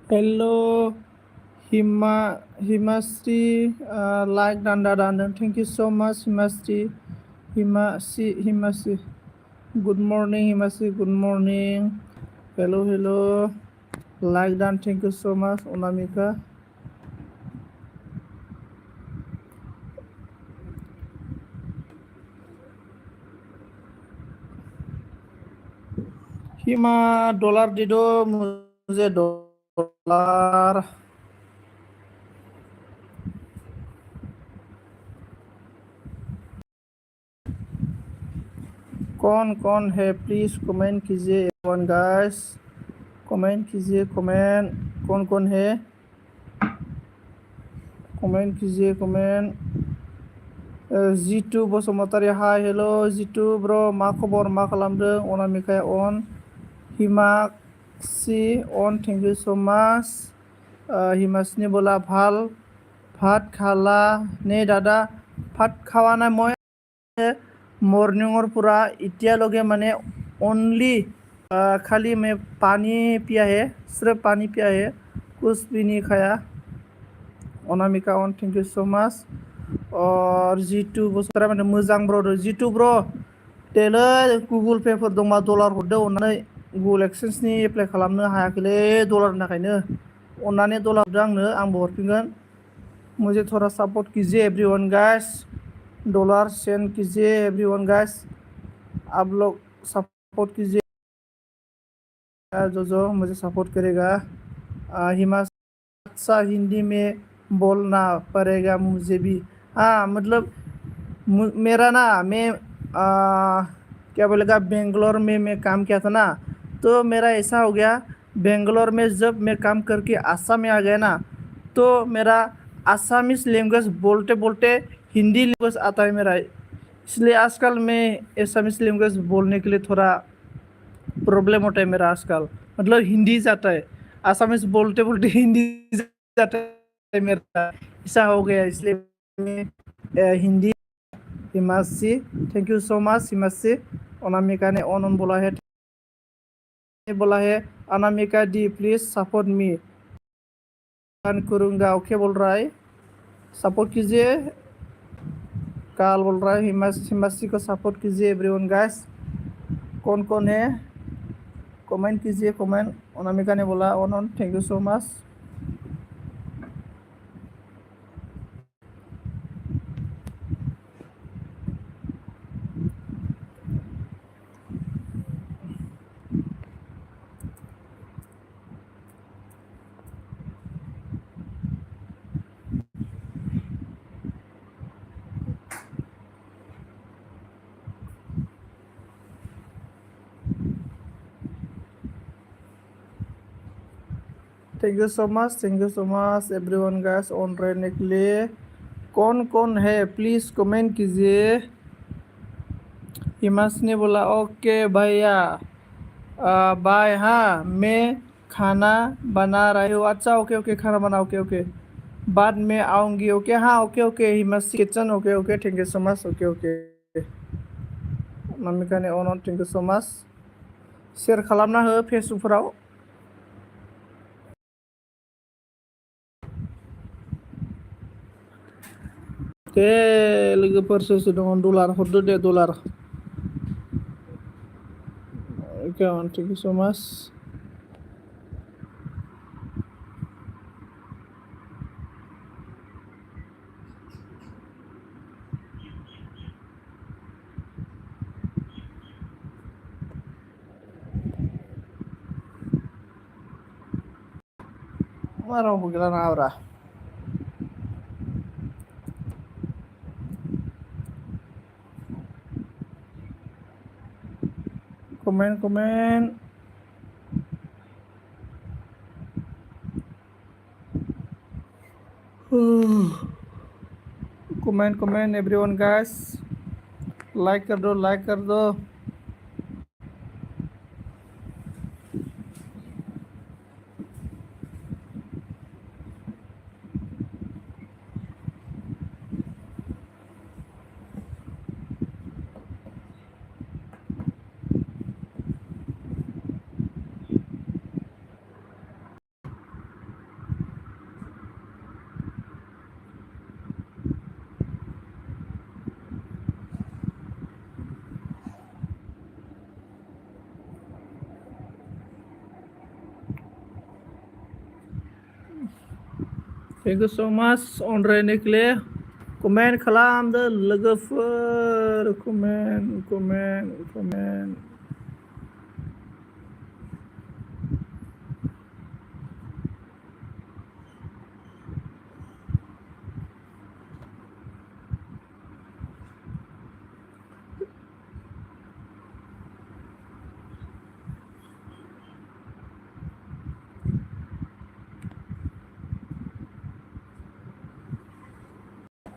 Hello, Himasri, like Danda Danda. Thank you so much, Himasri. Himasri. Good morning, Himasri. Good morning. Hello. Like Dan, thank you so much, Onamika. Hima dollar dido मुझे dollar कौन है please comment कीजिए everyone guys comment कीजिए comment कौन है comment कीजिए comment जितु Basumatary hi hello जितु ब्रो मा खबर मा खालामदों अनामिकाया अन हिमाक्षी अन थैंक यू सो माच हिमाक्षी बोला ভাল ভাত খালা নে দাদা ভাত খাওয়া নাই মই मॉर्निंगर पूरा इतियालगे माने ओनली खाली मैं पानी पिया है सिर्फ पानी पिया है कुछ भी नहीं खाया अनामिका ऑन थैंक यू सो मच और जितु बसरा माने मोजां ब्रो जितु ब्रो तेले गुगल पे फोर दंबा डलार हरदो अननानै गुगल एक्सचेंज नि एप्लाइ खालामनो हायाखैलै डलारनि थाखायनो अननानै डलार हरदो आंनो आंबो हरफिनगोन मुझे थोड़ा सपोर्ट कीजिए एवरीवन गाइस डॉलर सेंड कीजिए एवरीवन गाइस आप लोग सपोर्ट कीजिए जो मुझे सपोर्ट करेगा हिमाचल अच्छा हिंदी में बोलना पड़ेगा मुझे भी हाँ मतलब मेरा ना मैं क्या बोलेगा बेंगलोर में मैं काम किया था ना तो मेरा ऐसा हो गया बेंगलोर में जब मैं काम करके आसाम में आ गया ना तो मेरा आसामीज लैंग्वेज बोलते बोलते हिंदी लैंग्वेज आता है मेरा इसलिए आजकल मैं एसामीज लैंग्वेज बोलने के लिए थोड़ा प्रॉब्लम होता है मेरा आजकल मतलब हिंदी जाता है आसामीज बोलते बोलते हिंदी जाता है मेरा ऐसा हो गया इसलिए मैं Hindi Himashi thank you so much Himashi Anamika ने ऑन बोला है Anamika di please support me करूंगा ओके बोल रहा है सपोर्ट कीजिए काल बोल रहा है हिमाशी को सपोर्ट कीजिए एवरीवन गाइस कौन है कमेंट कीजिए कमेंट अनामिका ने बोला on thank you so much thank you so much everyone guys on रहने के लिए कौन है प्लीज़ कमेंट कीजिए हिमांश ने बोला ओके भैया बाय हाँ मैं खाना बना रही हूँ अच्छा ओके खाना बना ओके बाद में आऊँगी ओके हाँ okay Himansh kitchen okay thank you so much okay Namika ने अन thank you so much share खालामना हो फेसबुकफोराव दे लोगोफोर सोर दङ डलार हरदो दे dollar thank you so much मा रावबो गैला ना ब्रा comment comment everyone guys like कर दो थैंक यू सो मच अनरायनो के लिए कमेन्ट खालामदो लोगोफोर कमेन्ट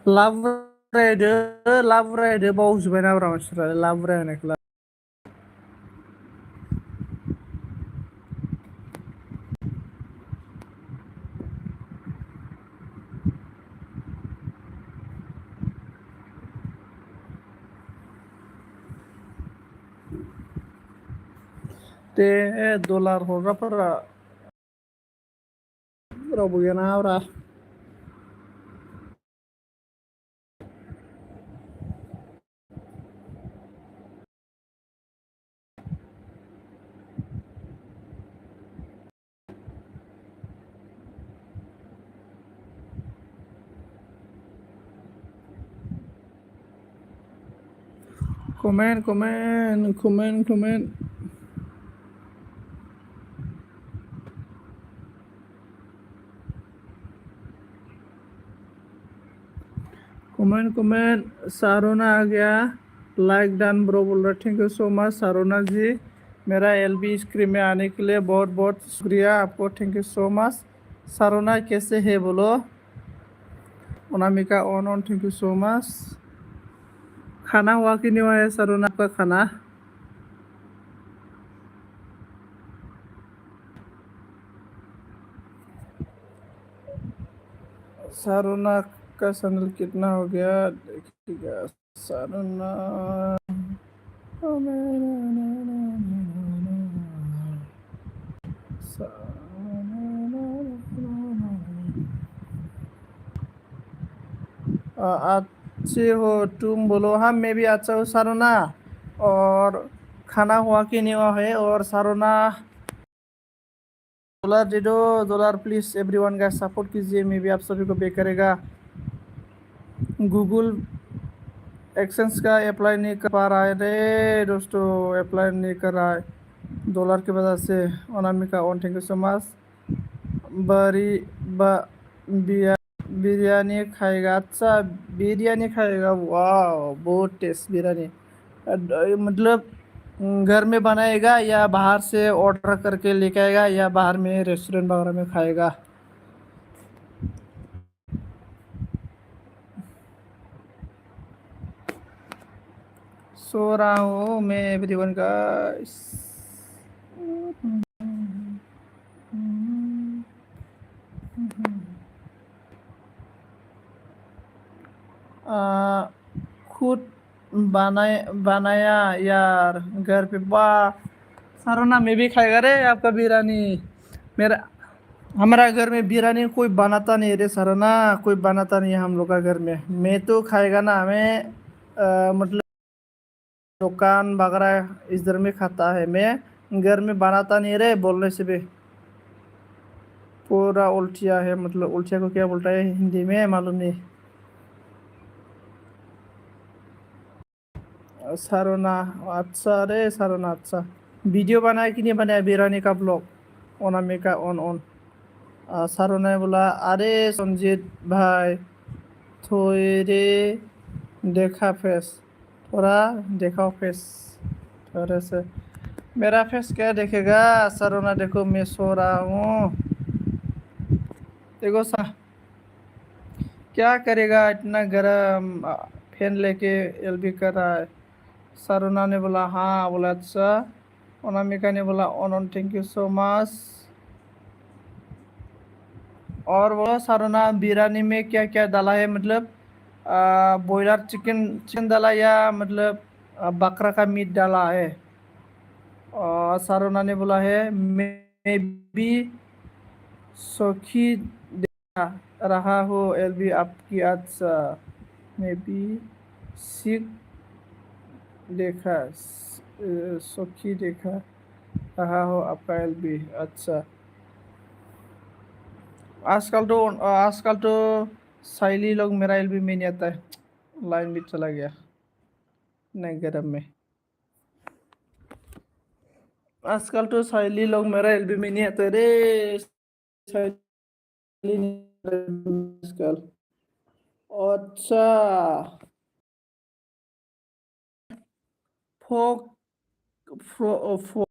लाबरायदो बावजोब्बाय नाब्रा मानसिफ्रा लाबरायनायखौ दे डलार हरग्राफोरा रावबो गैयानाब्रा कमेन्ट सारोना आ गया लाइक डन ब्रो बोल रहा थैंक यू सो मच सारोना जी मेरा एलबी स्क्रीन में आने के लिए बहुत बहुत शुक्रिया आपको थैंक यू सो मच सारोना कैसे है बोलो अनामिका ऑन थैंक यू सो मच खाना हुआ कि नहीं हुआ है सारोना का खाना सारोना का चैनल कितना हो गया देखिएगा सारोना अच्छे हो तुम बोलो हाँ मैं भी अच्छा हूँ सारोना और खाना हुआ कि नहीं हुआ है और सारोना डॉलर दे दो डॉलर प्लीज एवरीवन का सपोर्ट कीजिए मैं भी आप सभी को पे करेगा गूगल एक्सेंस का अप्लाई नहीं कर पा रहा है रे दोस्तों अप्लाई नहीं कर रहा है डॉलर की वजह से अनामिका ऑन थैंक यू सो मच बरी बिरयानी खाएगा अच्छा बिरयानी खाएगा वाह बहुत टेस्ट बिरयानी मतलब घर में बनाएगा या बाहर से ऑर्डर करके लेके आएगा या बाहर में रेस्टोरेंट वगैरह में खाएगा सो रहा हूँ मैं एवरीवन का खुद बनाया यार घर पे वाह सारोना में भी खाएगा रे आपका बिरयानी मेरा हमारा घर में बिरयानी कोई बनाता नहीं रे सारोना कोई बनाता नहीं है हम लोग का घर में मैं तो खाएगा ना हमें मतलब दुकान वगैरह इधर में खाता है मैं घर में बनाता नहीं रे बोलने से भी पूरा उल्टिया है मतलब उल्टिया को क्या बोलता है हिंदी में मालूम नहीं सारोना अच्छा रे सारोना अच्छा वीडियो बनाया कि नहीं बनाया बिरयानी का ब्लॉग अनामिका ऑन सारोना ने बोला अरे संजीत भाई थोड़े देखा फेस थोड़ा देखा फेस थोड़े से मेरा फेस क्या देखेगा सारोना देखो मैं सो रहा हूँ देखो क्या करेगा इतना गर्म फैन लेके एलबी कर रहा है सारोना ने बोला हाँ बोला अच्छा अनामिका ने बोला on thank you so much और बोला सारोना बिरयानी में क्या क्या डाला है मतलब बॉयलर चिकन डाला या मतलब बकरा का मीट डाला है और सारोना ने बोला है मैं भी सौखी देखा रहा हो एलबी आपकी अच्छा मैं भी सीख देखा सौखी देखा रहा हो आपका एलबी अच्छा आजकल तो साइली लोग मेरा एलबी में नहीं आता है। लाइन भी चला गया नहीं गरम में। आजकल तो साइली लोग मेरा एलबी में नहीं आता रे। साइली नहीं आता आजकल। अच्छा। फोक फोक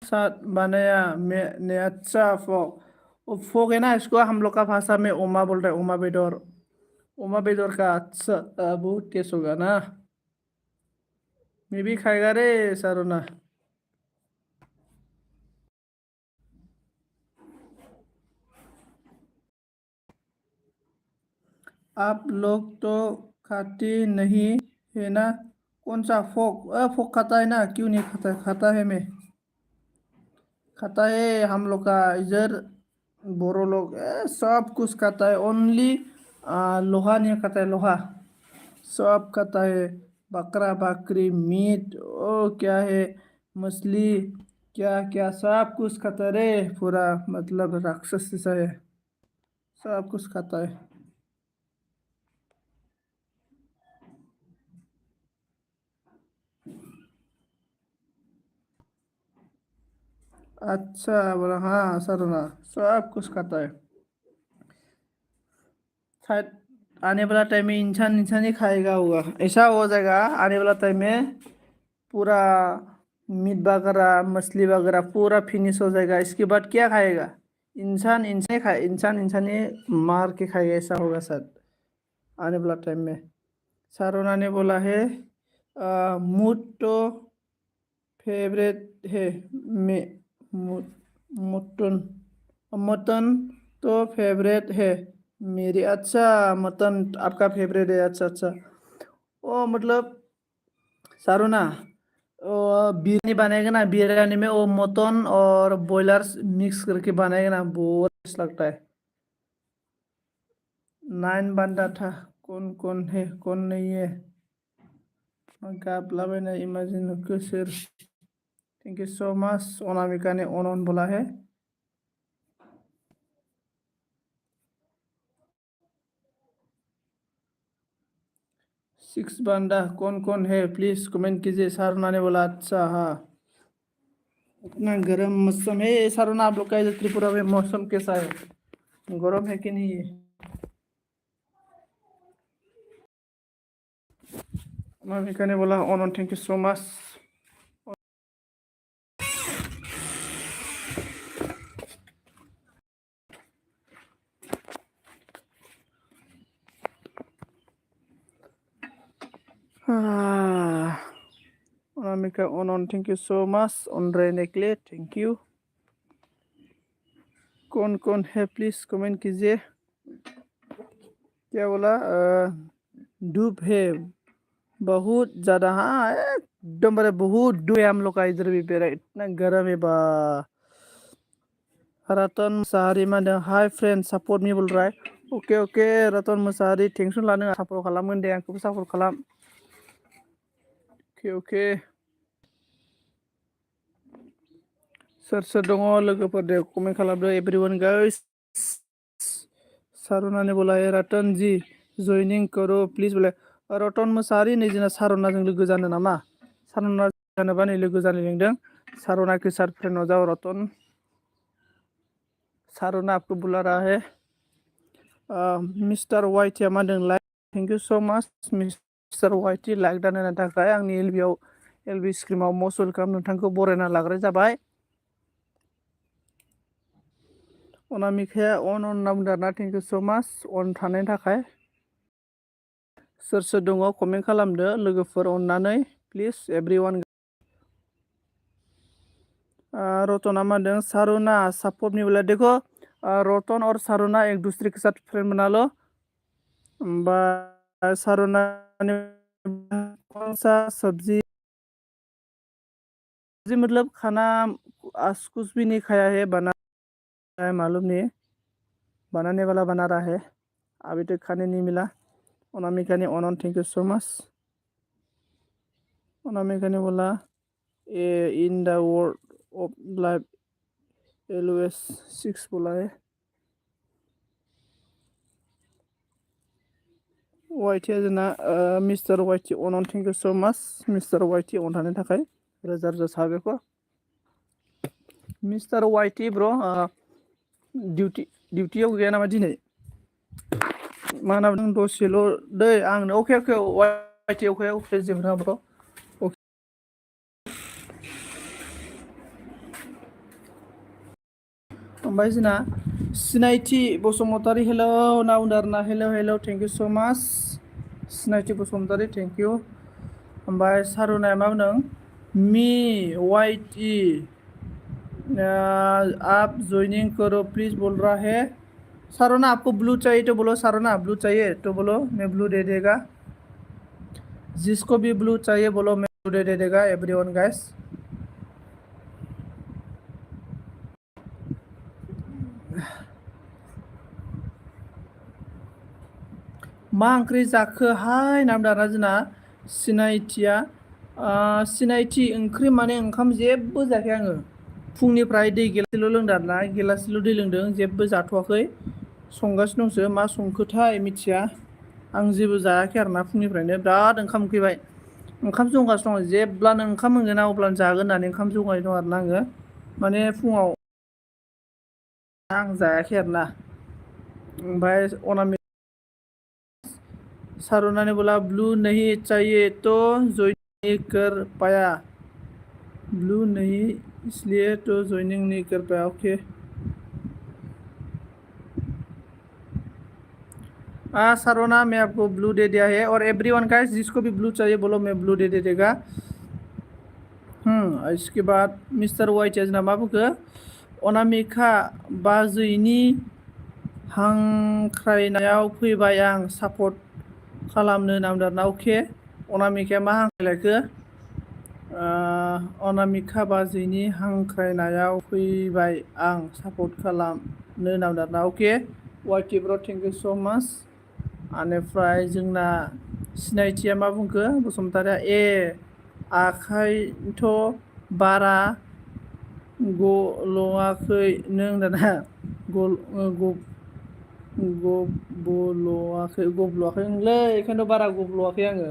साथ बनाया मैंने। अच्छा फोक। वो फोक है ना, इसको हम लोग का भाषा में ओमा बोलते हैं, ओमा बेदर। ओमा बेदर का अच्छा बहुत टेस्ट होगा ना। मैं भी खाएगा रे सारोना। आप लोग तो खाते नहीं है ना? कौन सा फोक? फोक खाता है ना, क्यों नहीं खाता? खाता है मैं। खाता है हम लोग का इधर। बोरो लोग सब कुछ खाता है। ओनली लोहा नहीं खाता है, लोहा। सब खाता है। बकरा बकरी मीट ओ क्या है, मछली, क्या क्या सब कुछ खाता है रे। पूरा मतलब राक्षस जैसा है। सब कुछ खाता है। अच्छा बोला हाँ सर ना। सब कुछ खाता है। शायद आने वाला टाइम में इंसान इंसान ही खाएगा होगा, ऐसा हो जाएगा आने वाला टाइम में। पूरा मीट वगैरह मछली वगैरह पूरा फिनिश हो जाएगा, इसके बाद क्या खाएगा? इंसान इंसान ही खाए, इंसान इंसान ही मार के खाएगा, ऐसा होगा सर आने वाला टाइम में। सारोना ने बोला है मूड तो फेवरेट है मे मटन। मटन तो फेवरेट है मेरी। अच्छा मटन आपका फेवरेट है, अच्छा अच्छा। ओ मतलब सारोना, ओ बिरयानी बनाएगा ना, बिरयानी में वो मटन और बॉयलर मिक्स करके बनाएगा ना, बहुत टेस्ट लगता है। नाइन बंदा था। कौन कौन है कौन नहीं है? गाबलाबायना इमेजिन सोर। Thank you so much. Anamika ने ऑन ऑन बोला है। 6 बंदा कौन कौन है प्लीज कमेंट कीजिए। सारुना ने बोला अच्छा हाँ। इतना गर्म मौसम है सारुना, आप लोग का इधर त्रिपुरा में मौसम कैसा है? गर्म है कि नहीं है? अनामिका ने बोला on on, thank you so much. Anamika on on, thank you so much. On रहने के लिए थैंक यू। कौन कौन है प्लीज कमेंट कीजिए। क्या बोला? धूप है बहुत ज्यादा, हाँ एकदम बड़े बहुत धूप है हम लोग का इधर भी बेरा, इतना गर्म है बा। रतन मुसाहारी माने हाय फ्रेंड सपोर्ट मी बोल रहा है। Okay okay Ratan Musahary tension लानो सपोर्ट खालामगोन दे, आंखौबो सपोर्ट खालाम। Okay okay. सोर सोर दङ लोगोफोर दे कमेन्ट खालामदो एवरीवन गाइस। सारुना ने बोला है रतन जी जॉइनिंग करो प्लीज बोले। रतन मुसाहारी नै जोंना सारुनाजों लोगो जानो नामा? सारुना जानोबा नै लोगो जानो लिंदों। सारुना के साथ फ्रेंड हो जाओ रतन। सारुना आपको बुला रहा है। मिस्टार वाइटिया मा होनदों like, thank you so much mister वाइटि लाइक दान होनो थाखाय। आंनि एलबि स्क्रिमाव मस्ट वेलकाम, नोंथांखौ बरायना लाग्रोनाय जाबाय। अनामिकाया अन अन होनना बुंदों आरोना, थेंक इउ सो माच अन थानायनि थाखाय। सोर सोर दङ कमेन्ट खालामदो लोगोफोर अननानै प्लिज एभ्रिवान। रतना मा होनदों सारुना सपोर्ट मी बोला। देखो रतन और सारुना एक दूसरे के साथ फ्रेंड बना लो। सारुना ने कौन सा सब्जी जी मतलब खाना आज कुछ भी नहीं खाया है, बना है मालूम नहीं, बनाने वाला बना रहा है, अभी तक खाने नहीं मिला। अनामिका ने on thank you so much. Anamika ने बोला in the world of life LOS 6 बोला है। वाइटिया जोंना मिस्टार वाइटि अनन थेंक इउ स' माच मिस्टार वाइटि अन थानो थाखाय रोजा रोजा साबायखर मिस्टार वाइटि ब्र' डिउटियाव गैया नामा दिनै मा होनना बुंदों दसेल' दै आंनो अके वाइटि अके जेबो नङा ब्र' ओमफ्राय जोंना सिनायथि बसुमतारी हेलौ नाउदारना hello thank you so' much सिनायथि बसुमतारी थेंक इउ ओमफ्राय सारुनाया मा बुंदों मी वाइटि आप ज्वाइनिंग करो प्लीज बोल रहा है सारोना आपको ब्लू चाहिए तो बोलो सारोना ब्लू चाहिए तो बोलो मैं ब्लू दे देगा जिसको भी ब्लू चाहिए बोलो मैं ब्लू दे देगा एवरीवन गाइस मा ओंख्रि जाखोहाय नामदारा जोंना सिनायथिया सिनायथि ओंख्रि माने ओंखाम जेबो जायाखै आङो फुंनिफ्राय दै गिलासेल' लोंदों आरोना गिलासेल' दै लोंदों जेबो जाथ'वाखै संगासिनो दंसो मा संखोथाय मिथिया आं जेबो जायाखै आरोना फुंनिफ्रायनो बिराद ओंखाम उखैबाय ओंखाम जगासिनो दङ जेब्लानो ओंखाम मोनगोन ना अब्लानो जागोन होननानै ओंखाम जगायनाय दं आरोना आङो माने फुङाव आं जायाखै आरोना ओमफ्राय अनामि सारुना ने बोला ब्लू नहीं चाहिए तो ज्वाइनिंग नहीं कर पाया ब्लू नहीं इसलिए तो ज्वाइनिंग नहीं कर पाया ओके सारोना मैं आपको ब्लू दे दिया है और एवरीवन गाइस जिसको भी ब्लू चाहिए बोलो मैं ब्लू दे देगा इसके बाद मिस्टर वाइट जना मा बुंखो अनामिका बाजैनि हांख्रायनायाव फैबाय आं सापर्ट खालामनो नामदारना अके अनामिकाया मा हांख्रायलायखो अनामिका बाजैनि हांख्रायनायाव फैबाय आं सापर्ट खालामनो नामदारना अके वाइटि ब्र' थेंक इउ स' माच बेनिफ्राय जोंना सिनायथिया मा बुंखो बसुमतारिया आखायथ' बारा गल'आखै नों दाना गब्ल'आखै नोंलै बेखायनोथ' बारा गब्ल'आखै आङो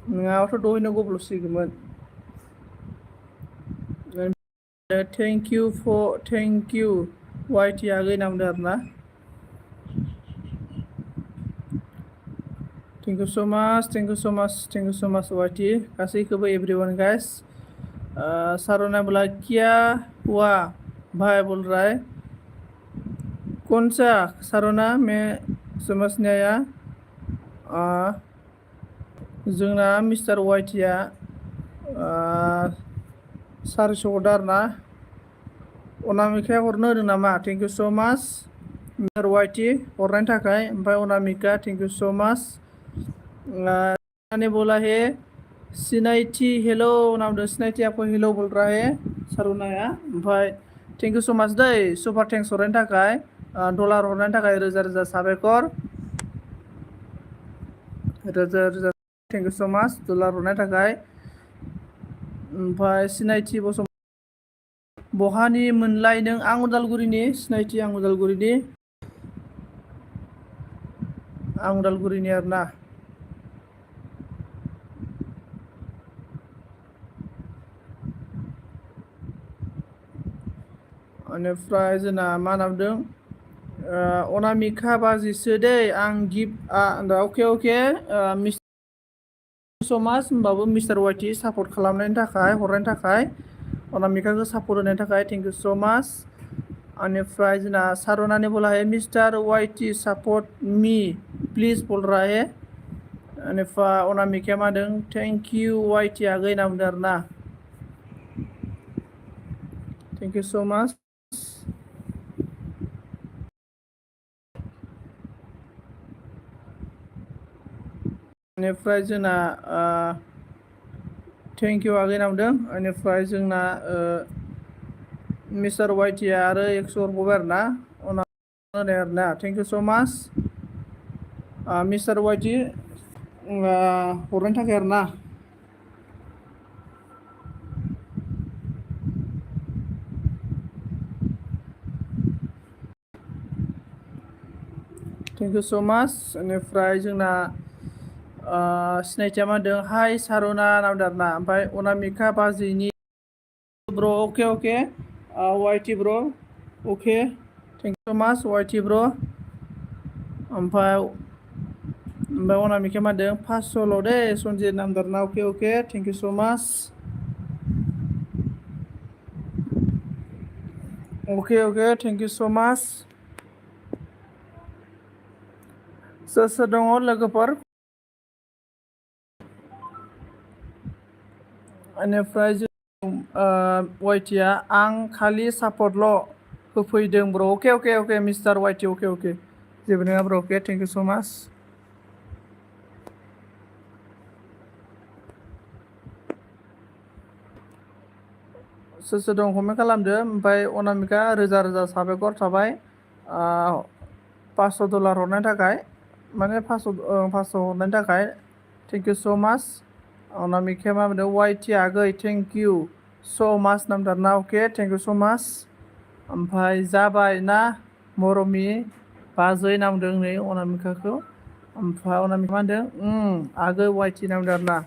नङाबाथ' दहायनो गब्ल'सिगौमोन थेंक इउ वाइटि आगै नामदों आरोना थेंक इउ स' माच वाइटि गासैखौबो एवरीवन गाइस सारोना बोला क्या हुआ भाई बोल रहा है कौन सा सारोना मैं समझ नहीं आया जोंना मिस्टार वाइटिया सारिस' हरदों आरोना अनामिकाया हरनो होदों नामा थेंक इउ स' माच मिस्टार वाइटि हरनायनि थाखाय ओमफ्राय अनामिका थेंक इउ स' माच ने बोला है सिनायथि हेलो नामदों सिनायथि आपको हेलो बोल रहा है सारुनाया ओमफ्राय थेंक इउ स' माच दै सुपार थेंक्स हरनायनि थाखाय डलार हरनायनि थाखाय रोजा रोजा साबायखर रोजा रोजा थेंक इउ स' माच डलार हरनायनि थाखाय ओमफ्राय सिनायथि बहानि मोनलाय नों आं उदालगुरिनि सिनायथि आं उदालगुरिनि आरोना बेनिफ्राय जोंना मा होनना बुंदों अनामिका बाजिसो दै आं गिफ्ट अके मिस्टार स' माच होमबाबो मिस्टार वाइटि सापर्ट खालामनायनि थाखाय हरनायनि थाखाय अनामिकाखौ सापर्ट होनायनि थाखाय थेंक इउ स' माच बेनिफ्राय जोंना सारोना ने बोला है मिस्टार वाइटि सपोर्ट मी प्लीज बोल रहा है बेनिफ्राय अनामिकाया मा होनदों थेंक इउ वाइटि आगै होनना बुंदों आरोना थेंक इउ स' माच बेनिफ्राय जोंना थेंक इउ आगै होनना बुंदों बेनिफ्राय जोंना मिस्टार वाइटिया आरो 100 हरबावबाय आरोना होनाय आरोना थेंक इउ स' माच मिस्टार वाइटि हरनायनि थाखाय आरोना थेंक इउ स' माच बेनिफ्राय जोंना सिनायथिया मा होनदों हाय सारुना नामदों आरोना ओमफ्राय अनामिका बाजैनि ब्र अके वाइटि ब्र अके थेंक इउ स' माच वाइटि ब्र ओमफ्राय अनामिका मा होनदों 500ल' दे सनजित नामदारना अके thank you so' much okay thank you so' माच सोर दङ लोगोफोर बेनिफ्राय जों वाइटिया आं खालि सापर्टल' होफैदों ब्र अके मिस्टार वाइटि अके जेबो नङा ब्र अके थेंक इउ स' माच सोर दं कमेन्ट खालामदो ओमफ्राय अनामिका रोजा रोजा साबायखर थाबाय $500 हरनायनि थाखाय माने 500 हरनायनि थाखाय थेंक इउ स' माच अनामिकाया मा बुंदों वाइटि आगै थेंक इउ स' माच नामदारना अके थेंक इउ स' माच ओमफ्राय जाबाय ना मरमि बाजै नामदों नै अनामिकाखौ ओमफ्राय अनामिका मा होनदों आगै वाइटि नामदों आरोना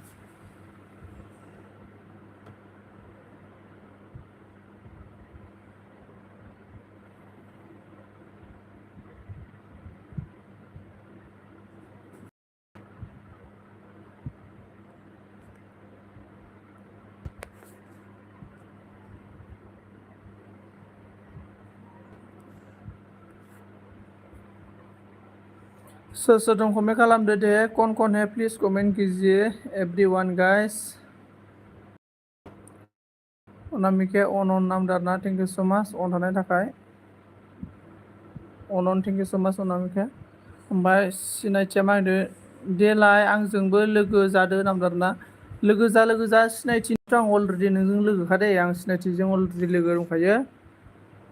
सोर दं कमेन्ट खालामदो दे कौन है प्लिज कमेंट कीजिए एवरीवन गाइस अनामिका अनन नामदारना थेंक इउ स' माच अन थानायनि थाखाय अनन थेंक इउ स' माच अनामिका ओमफ्राय सिनायथिया मा होनदों देलाय आंजोंबो लोगो जादो नामदारना लोगो जा सिनायथिनिथ' आं अलरेडि नोंजों लोगोखादे आं सिनायथिजों अलरेडि लोगो दंखायो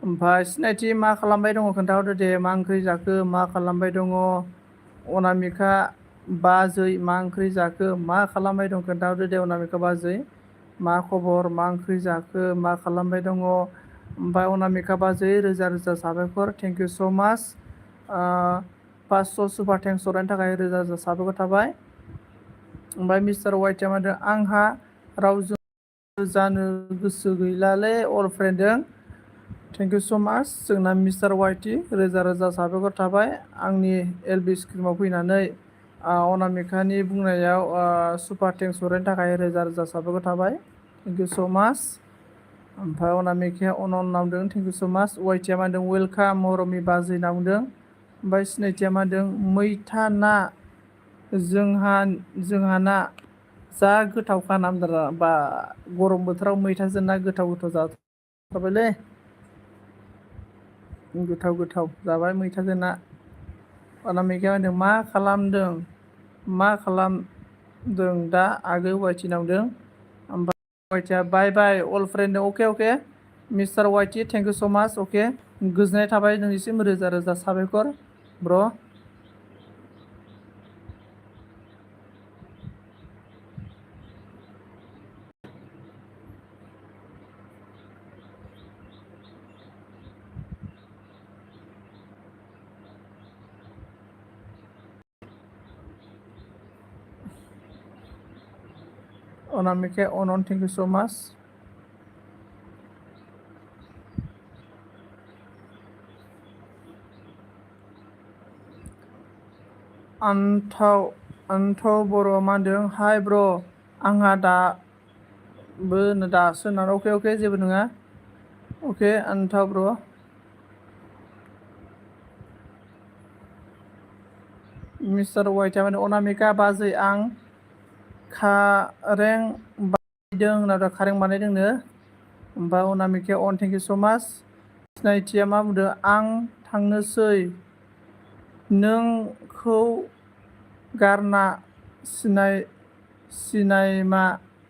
ओमफ्राय सिनायथि मा खालामबाय दङ खोन्थाहरदो दे मा ओंख्रि जाखो मा खालामबाय दङ अनामिका बाजै मा ओंख्रि जाखो मा खालामबाय दं खोन्थाहरदो दे अनामिका बाजै मा खबर मा ओंख्रि जाखो मा खालामबाय दङ ओमफ्राय अनामिका बाजै रोजा रोजा साबायखर थेंक इउ स' माच 500 सुपार थेंक्स हरनायनि थाखाय रोजा रोजा साबायखर थाबाय ओमफ्राय मिस्टार वाइटिया मा होनदों आंहा रावजों जानो गोसो गैलालै अल फ्रेन्डजों थेंक इउ स' माच जोंना मिस्टार वाइटि रोजा रोजा साबायखर थाबाय आंनि एलबि स्क्रिमाव फैनानै अनामिकानि बुंनायाव सुपार थेंक्स हरनायनि थाखाय रोजा रोजा साबायखर थाबाय थेंक इउ स' माच ओमफ्राय अनामिकाया अनन नामदों थेंक इउ स' माच वाइटिया मा होनदों वेलकाम मरमि बाजै होनना बुंदों ओमफ्राय सिनायथिया मा होनदों मैथा ना जोंहा ना जा गोथावखा नामदारा बा गरम बोथोराव मैथाजों ना गोथाव जाथारबायलै गोथाव जाबाय मैथाजों ना अनामिकाया होनदों मा खालामदों दा आगै वाइटि नामदों ओमफ्राय वाइटिया bye all friend okay mister वाइटि थेंक इउ स' माच अके गोजोननाय थाबाय नोंनिसिम रोजा रोजा साबायखर ब्र अनामिकाया अनन थेंक इउ स' माच आन्थाव बर' मा होनदों हाय ब्र आंहा दासो अके जेबो नङा अके आन्थाव ब्र मिस्टार वाइटआ माने अनामिका बाजै आं कारें बानायदोंनो ओमफ्राय अनामिकाया अन थेंक इउ स' माच सिनायथिया मा बुंदों आं थांनोसै नोंखौ गारना सिनेमा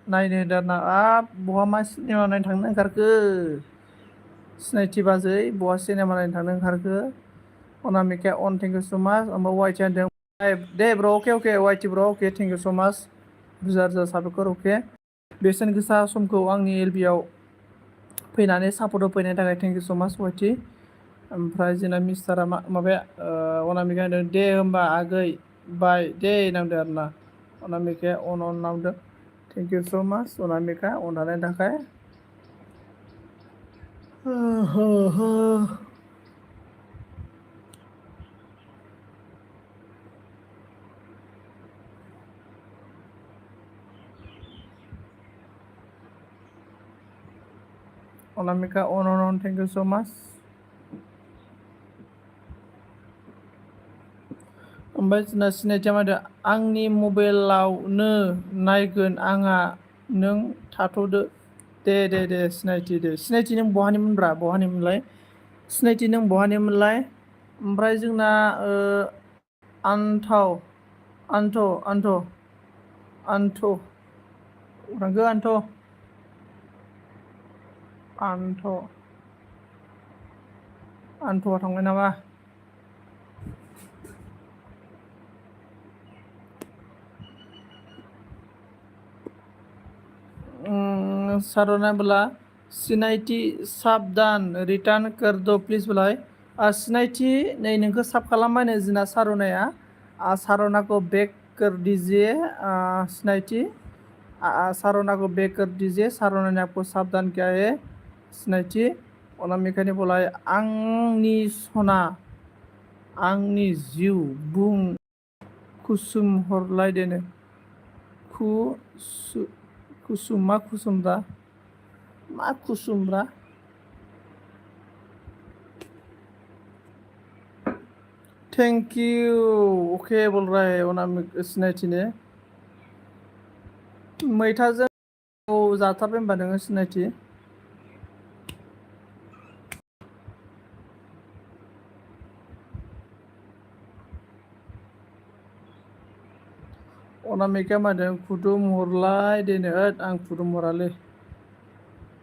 नायनो होदोंना बहा मा सिनेमा नायनो थांनो ओंखारखो सिनायथि बाजै बहा सिनेमा नायनो थांनो ओंखारखो अनामिकाया अन थेंक इउ स' माच ओमफ्राय वाइटिया होनदों दे ब्र अके वाइटि ब्र अके थेंक इउ स' माच रोजा रोजा साबायखर अके बेसेन गोसा समखौ आंनि एलबिआव फैनानै सापर्ट होफैनायनि थाखाय थेंक इउ स' माच वाइटि ओमफ्राय जोंना मिस्टारा माबाया अनामिका होनदों दे होमबा आगै बाय दे नांदों आरो ना। अनामिकाया अन नांदों। थेंक इउ स' माच अनामिका अन थानायनि थाखाय। अनामिका अन थेंक इउ स' माच। ओमफ्राय जोंना सिनायथिया मा होनदों आंनि मबाइलावनो नायगोन आंहा नों थाथ'दो दे सिनायथि नों बहानिमोनब्रा बहानिमोनलाय सिनायथि नों बहानिमोनलाय ओमफ्राय जोंना आन्थ' थांखो आन्थ'आ थांबाय नामा? सारना बोला सिनायथि साबधान रिटार्न कर दो प्लिज बोलाय सिनायथि नै नोंखौ साब खालामबाय नो जोंना सारनाया सारना को बेक कर दीजिए सिनायथि सारना को बेक कर दीजिए सारना ने आपको साबधान किया है सिनायथि अनामिकानि बोलाय आंनि सना आंनि जिउ बुं कुसुम हरलायदेनो कुसुम मा कुसुमब्रा थेंक इउ अके बोल रहा है अनामिक सिनायथि ने मैथाजों जाथारबाय होनबा नोङो सिनायथि अनामिका मादों खुदुम हरलाय देनो आं खुदुम हरालै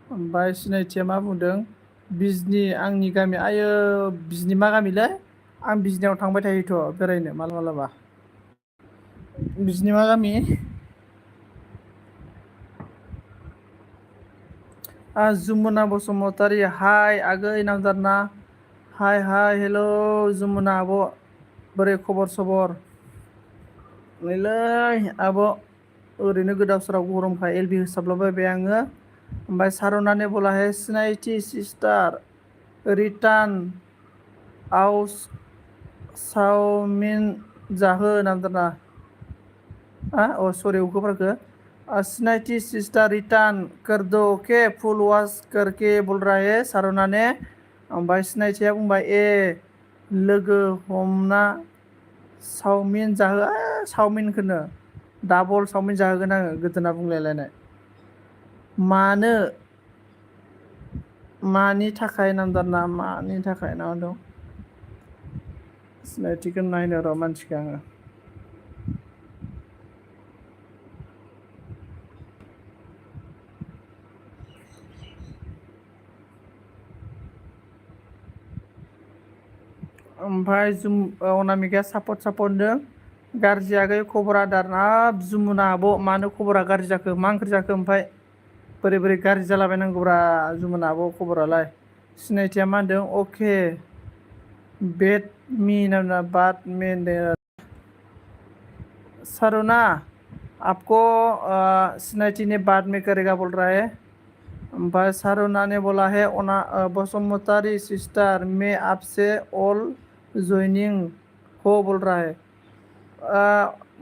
ओमफ्राय सिनायथिया मा बुंदों बिजनि आंनि गामि आयो बिजनि मा गामिलै आं बिजनियाव थांबाय थायोथ' बेरायनो मालाबा बिजनि मा गामि जुमुना बसुमतारी हाय आगै नामजादा हाय हेल' जुमुना आब' बोरै खबर सबर नैलै आब' ओरैनो गोदाव सोराव गरमखाय एलबि होसाबलाबायबाय आङो ओमफ्राय सारनाने बोला है सिनायथि सिस्टार रिटार्न आउस चाउमिन जाहो नामजादा सॉरी उखोफोरखो सिनायथि सिस्टार रिटार्न कर दो ओके फुल वॉश करके बोल रहा है सारना ने ओमफ्राय सिनायथिया बुंबाय लोगो हमना चाउमिन जाहो चाउमिनखौनो डाबल चाउमिन जाहोगोन आङो गोदोना बुंलायलायनाय मानि थाखाय नामजादा मानि थाखाय ना दं सिनायथिखौ नायनो र' मानसिखौ आङो ओमफ्राय अनामिकाया सापर्टदों गाज्रि आगै खबरा दारनाब जुमुना आब' मानो खबरा गाज्रि जाखो मा ओंख्रि जाखो ओमफ्राय बोरै गाज्रि जालाबायनांगौब्रा जुमुना आब' खबरालाय सिनायथिया मा होनदों अके बेट मी ना बाट मेन सारुना आपको सिनायथि ने बाद में करेगा बोल रहा है ओमफ्राय सारुना ने बोला है बसुमतारी सिस्टार मैं आपसे ऑल ज्वाइनिंग हो बोल रहा है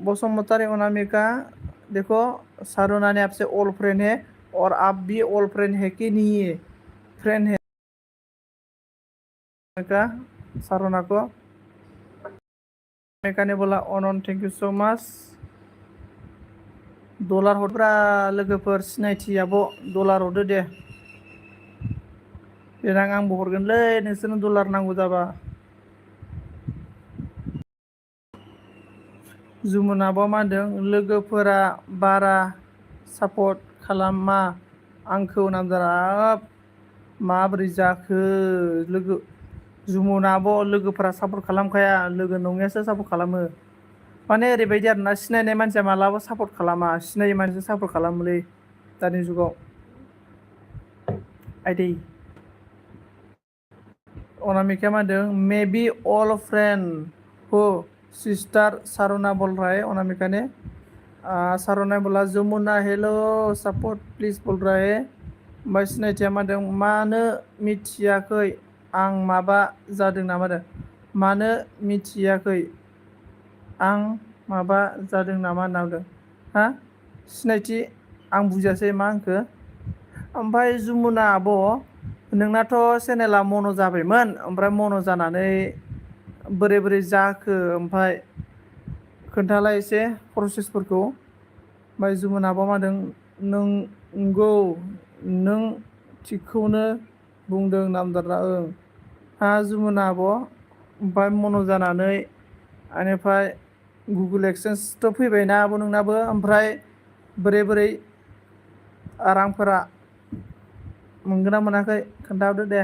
बसुमतारी अनामिका देखो सारुना ने आपसे ऑल फ्रेंड है और आप भी ऑल फ्रेंड है कि नहीं है फ्रेंड है सारुना को अनामिका ने बोला अनन thank you so much dollar हरब्रा लोगोफोर सिनायथि आब' डलार हरदो दे देनां आंबो हरगोनलै नोंसोरनो डलार नांगौ जाबा जुमुना आब'आ मा होनदों लोगोफोरा बारा सापर्ट खालामा आंखौ नामजादा माबोरै जाखो लोगो जुमुना आब' लोगोफोरा सापर्ट खालामखाया लोगो नङैयासो सापर्ट खालामो माने ओरैबायदि आरोना सिनायनाय मानसिया मालाबा सापर्ट खालामा सिनायै मानसिया सापर्ट खालामोलै दानि जुगाव आइदै अनामिकाया मा होनदों मे बी अल फ्रेंड हो सिस्टार सारुना बोल रहा है अनामिका ने सारुना बोला जमुना हेलो सपोर्ट प्लीज बोल रहा है ओमफ्राय सिनायथिया मा होनदों मानो मिथियाखै आं माबा जादों नामा होनदों मानो मिथियाखै आं माबा जादों नामा होनना बुंदों हा सिनायथि आं बुजियासै मा होनखो ओमफ्राय जमुना आब' नोंनाथ' चेनेला मन' जाबायमोन ओमफ्राय मन' जानानै बोरै बोरै जाखो ओमफ्राय खोन्थालाय एसे प्रसेसफोरखौ ओमफ्राय जमुना आब'आ मा होनदों नंगौ नों थिगखौनो बुंदों नामदारा ओं हा जमुना आब' ओमफ्राय मन' जानानै बेनिफ्राय गुगोल एक्सचेन्जथ' फैबायना आब' नोंनाबो ओमफ्राय बोरै बोरै रांफोरा मोनगोन ना मोनाखै खोन्थाहरदो दे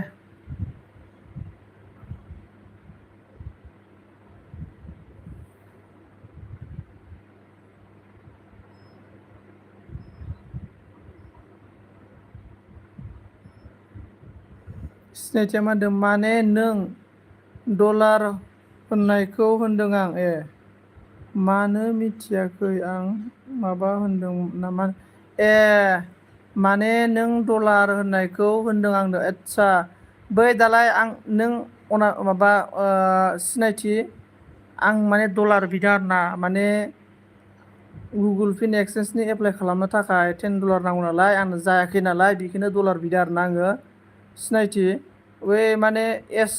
सिनायथिया मा होनदों माने नों डलार होननायखौ होनदों आं मानो मिथियाखै आं माबा होनदों नामा माने नों डलार होननायखौ होनदों आंनो आदसा बै दालाय आं नों माबा सिनायथि आं माने डलार बिदों आरोना माने गुगोल पे एक्सचेन्जनि एप्लाइ खालामनो थाखाय $10 नांगौ नालाय आंनो जायाखै नालाय बेखौनो डलार बिदों आरोना आङो सिनायथि बै माने एस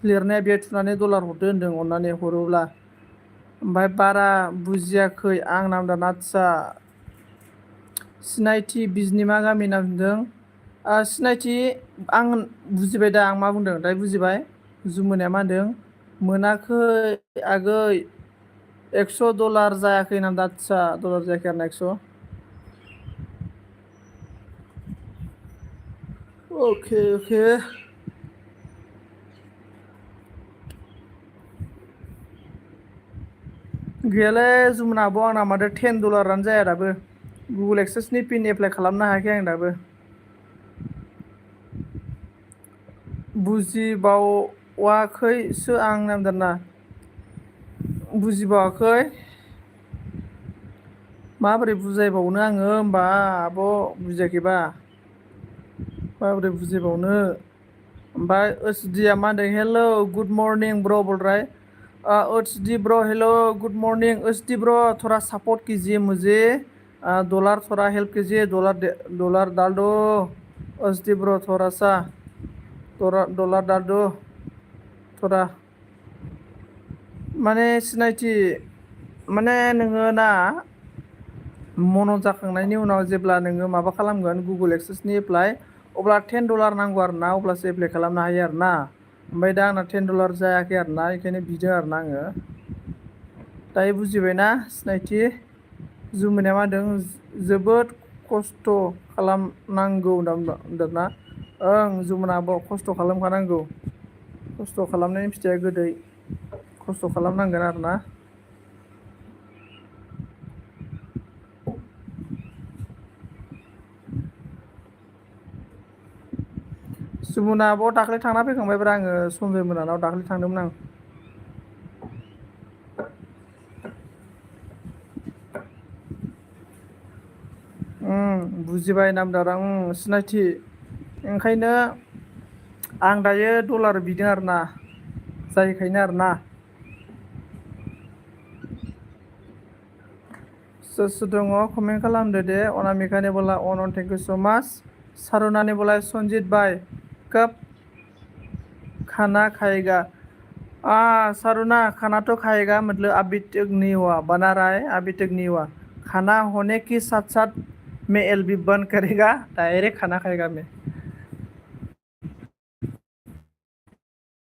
लिरनाया बे थुनानै डलार हरदो होन्दों अननानै हरोब्ला ओमफ्राय बारा बुजियाखै आं नामदार आदसा सिनायथि बिजनिमा गामि होनना बुंदों सिनायथि आं बुजिबाय दा आं मा बुंदों दायो बुजिबाय जुमुनाया मा होनदों मोनाखै आगै $100 जायाखै होनदों आदसा डलार जायाखै आरोना 100 अके अके गैयालै जमुना आब' आंना माथो $10 जाया दाबो गुगोल एक्सेसनि पिन एप्लाइ खालामनो हायाखै आं दाबो बुजिबावाखैसो आं नामदारना बुजिबावाखै माबोरै बुजायबावनो आङो होमबा आब' बुजियाखैबा माबोरै बुजायबावनो ओमफ्राय ओसडिया मा होनदों हेल' गुड मर्निं ब्र' बोल ओसडि ब्रो हेलो गुड मॉर्निंग ओसडि ब्रो थोड़ा सपोर्ट कीजिए मुझे डॉलर थोड़ा हेल्प कीजिए डॉलर डाल दो ओसडि ब्रो थोड़ा सा डॉलर डाल दो थोड़ा माने सिनायथि माने नोङो ना मन' जाखांनायनि उनाव जेब्ला नोङो माबा खालामगोन गुगोल एक्सेसनि एप्लाइ अब्ला $10 नांगौ आरो ना अब्लासो एप्लाइ खालामनो हायो आरो ना ओमफ्राय दा आंना $10 जायाखै आरो ना बेखायनो बिदों आरो ना आङो दायो बुजिबायना सिनायथि जुमुनाया मा होनदों जोबोद खस्थ' खालामनांगौ होनदोंना ओं जुमुना आब' खस्थ' खालामखानांगौ खस्थ' खालामनायनि फिथाइया गोदै खस्थ' खालामनांगोन आरोना जुमुना आब' दाख्लै थांना फैखांबायब्रा आङो सनजय मोनानाव दाख्लै थांदोंमोन आं बुजिबाय नामदार आं सिनायथि ओंखायनो आं दायो डलार बिदों आरोना जायैखायनो आरोना सोर सोर दङ कमेन्ट खालामदो दे अनामिकानि बोला अन थेंक इउ सो माच सारुनानि बोला सनजित भाई कब खाना खाएगा सारुना खाना तो खाएगा मतलब अभी तक नहीं हुआ बना रहा है अभी तक नहीं हुआ खाना होने के साथ साथ मैं एलबी बंद करेगा डायरेक्ट खाना खाएगा मैं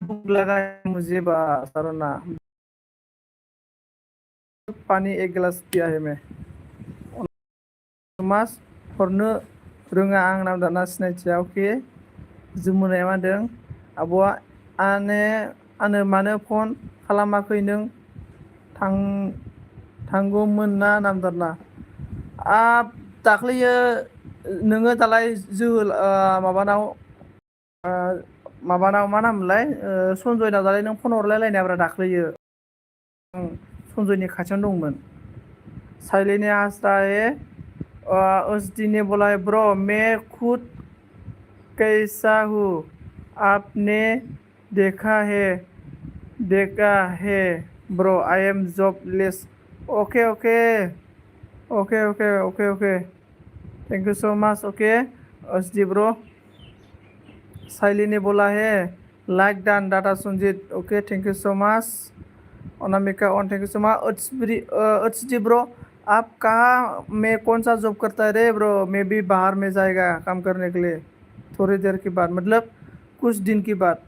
भूख लगा है मुझे सारुना पानी एक गिलास पिया है मैं मास हरनो रोङा आं नामदाना सिनायथिया अके जुमुनाया मा होनदों आब'आ आनो मानो फन खालामाखै नों थांगौमोन ना नामदारना दाख्लैयो नोङो दालाय माबानाव माबानाव मा नामलाय सनजय नार्जारि नों फन हरलायलायनायब्रा दाख्लैयो सनजयनि खाथियावनो दंमोन साइलिनी हांसराय उसदीने बोला है ब्रो मैं खुद कैसा हूँ आपने देखा है bro I am jobless okay okay okay okay okay okay thank you so much okay उसदी ब्रो साइलिनी बोला है like Don data Sanjeet okay thank you so much Anamika ऑन थैंक यू सो मच उसदी ब्रो आप कहाँ में कौन सा जॉब करता है रे ब्रो मैं भी बाहर में जाएगा काम करने के लिए थोड़ी देर के बाद मतलब कुछ दिन के बाद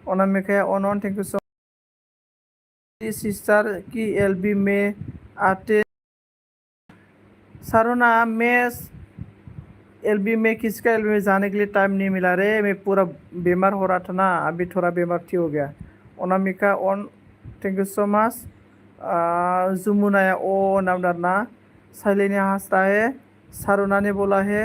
अनामिका ऑन thank you so much sister की एलबी में आते सारोना मैं एलबी में किसका एलबी में जाने के लिए टाइम नहीं मिला रे मैं पूरा बीमार हो रहा था ना अभी थोड़ा बीमार ठीक हो गया अनामिका ऑन थैंक यू सो मच जुमुनाया ओ नाम डरना साइलिनी हांसराय सारोना ने बोला है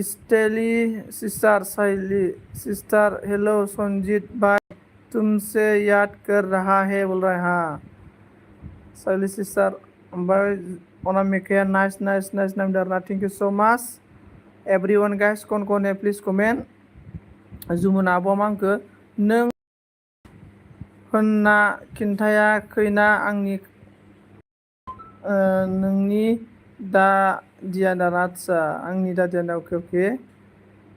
स्टेली sister Saili sister hello Sanjeet भाई तुमसे याद कर रहा है बोल रहा है हाँ साइली सिस्टर ओमफ्राय अनामिकाया नाइस नाइस नाइस नाम डरना thank you so much everyone guys कौन है प्लिज कमेन्ट जुमुना आब'आ आंखो नों होनना खिन्थायाखैना आंनि नोंनि दादियाना आदसा आंनि दादियाना अके अके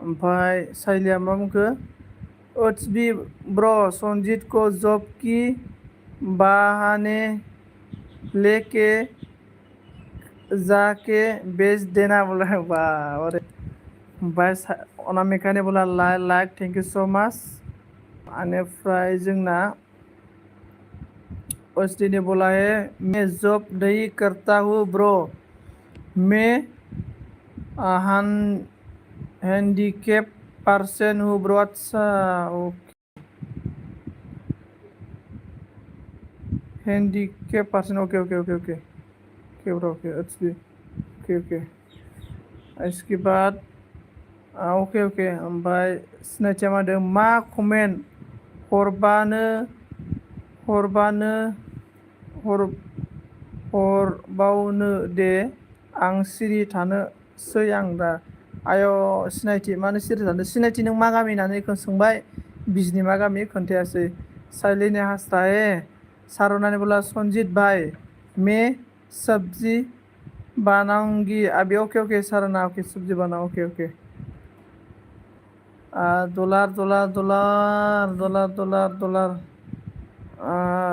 ओमफ्राय साइलिया मा बुंखो इट्स बी ब्रो संजीत को जॉब की बहाने लेके जाके बेच देना बोला है वाह अरे ओमफ्राय अनामिका ने बोला like thank you so much बेनिफ्राय जोंना उसदी ने बोला है मैं जॉब नहीं करता हूँ ब्रो मैं हैंडीकैप पर्सन हूँ ब्रो अच्छा handicap person okay okay okay okay okay bro okay okay okay इसके बाद ओके ओके ओमफ्राय सिनायथिया मा होनदों मा कमेन्ट हरबावनो दे आं सिरि थानोसै आं दा आय सिनायथि मानो सिरि थानो सिनायथि नों मा गामि होननानै सोंबाय बिजनि मा गामि खोन्थायासै साइलिनी हांसराय सारोना ने बोला संजीत भाई मैं सब्जी बनाऊंगी अभी ओके ओके सारोना ओके सब्जी बनाओ ओके ओके डॉलर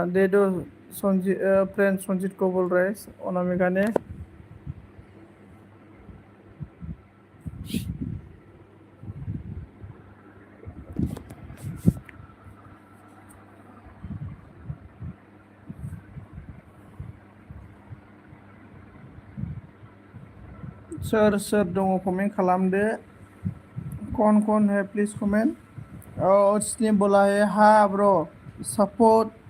दे दो संजीत फ्रेंड संजीत को बोल रहे अनामिका ने सोर दङ कमेन्ट खालामदो कौन है प्लीज कमेंट उसने बोला है हाँ ब्रो सपोर्ट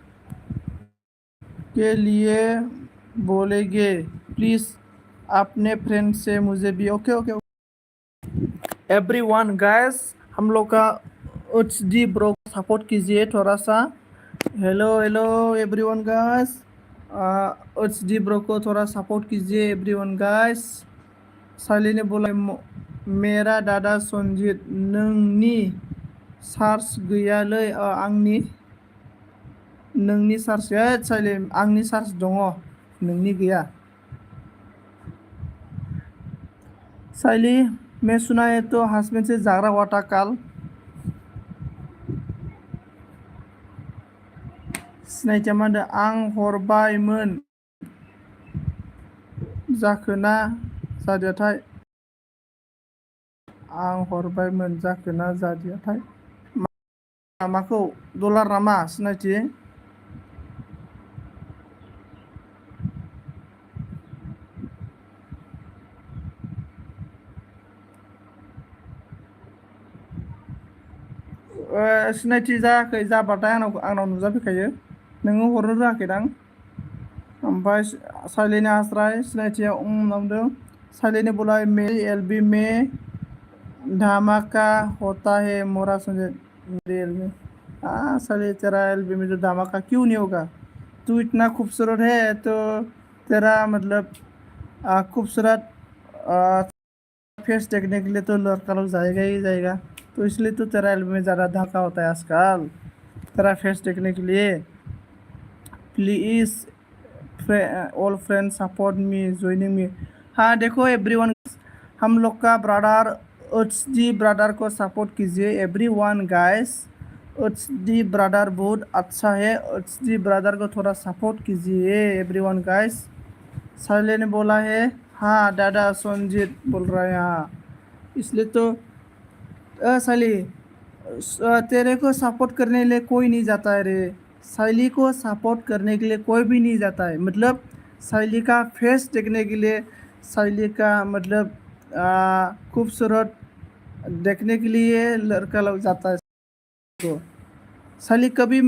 के लिए बोलेंगे प्लीज अपने फ्रेंड से मुझे भी ओके ओके एवरीवन गाइस हम लोग का एचडी ब्रो सपोर्ट कीजिए थोड़ा सा hello everyone guys HD bro को थोड़ा सपोर्ट कीजिए एवरीवन गाइस साइलिनी बोला मेरा दादा संजीत नोंनि चार्ज गैयालै आंनि नोंनि चार्ज साइलि आंनि चार्ज दङ नोंनि गैया साइली मैं सुना है तो हस्बैंड से झगड़ा हुआ था कल सिनायथिया मा होनदों आं हरबायमोन जाखोना जादियाथाय आं हरबायमोन जाखोना जादियाथाय माखौ डलार नामा सिनायथि सिनायथि जायाखै जाबाथाय आंनाव नुजाफैखायो नोङो हरनो रोङाखैदां ओमफ्राय साइलिनी हांसराय सिनायथिया नामदों साइलिनी बोला मेरी एलबी में धमाका होता है मोरा संजय रियल में। हाँ साले तेरा एलबी में जो धमाका क्यों नहीं होगा? तू इतना खूबसूरत है तो तेरा मतलब खूबसूरत फेस देखने के लिए तो लड़का लोग जाएगा ही जाएगा। तो इसलिए तो तेरा एलबी में ज़्यादा धमाका होता है आजकल तेरा फेस देखने के लिए। Please all friends support me joining me. हाँ देखो एवरीवन, हम लोग का ब्रदर एचडी ब्रदर को सपोर्ट कीजिए एवरीवन गाइस। एचडी ब्रदर बहुत अच्छा है, एचडी ब्रदर को थोड़ा सपोर्ट कीजिए एवरीवन गाइस। साले ने बोला है हाँ दादा संजीत बोल रहा है हाँ, इसलिए तो साली तेरे को सपोर्ट करने के लिए कोई नहीं जाता है रे। साइली को सपोर्ट करने के लिए कोई भी नहीं जाता है, मतलब साइली का फेस देखने के लिए, साइली का मतलब खूबसूरत देखने के लिए लड़का लोग जाता है। तो साली कभी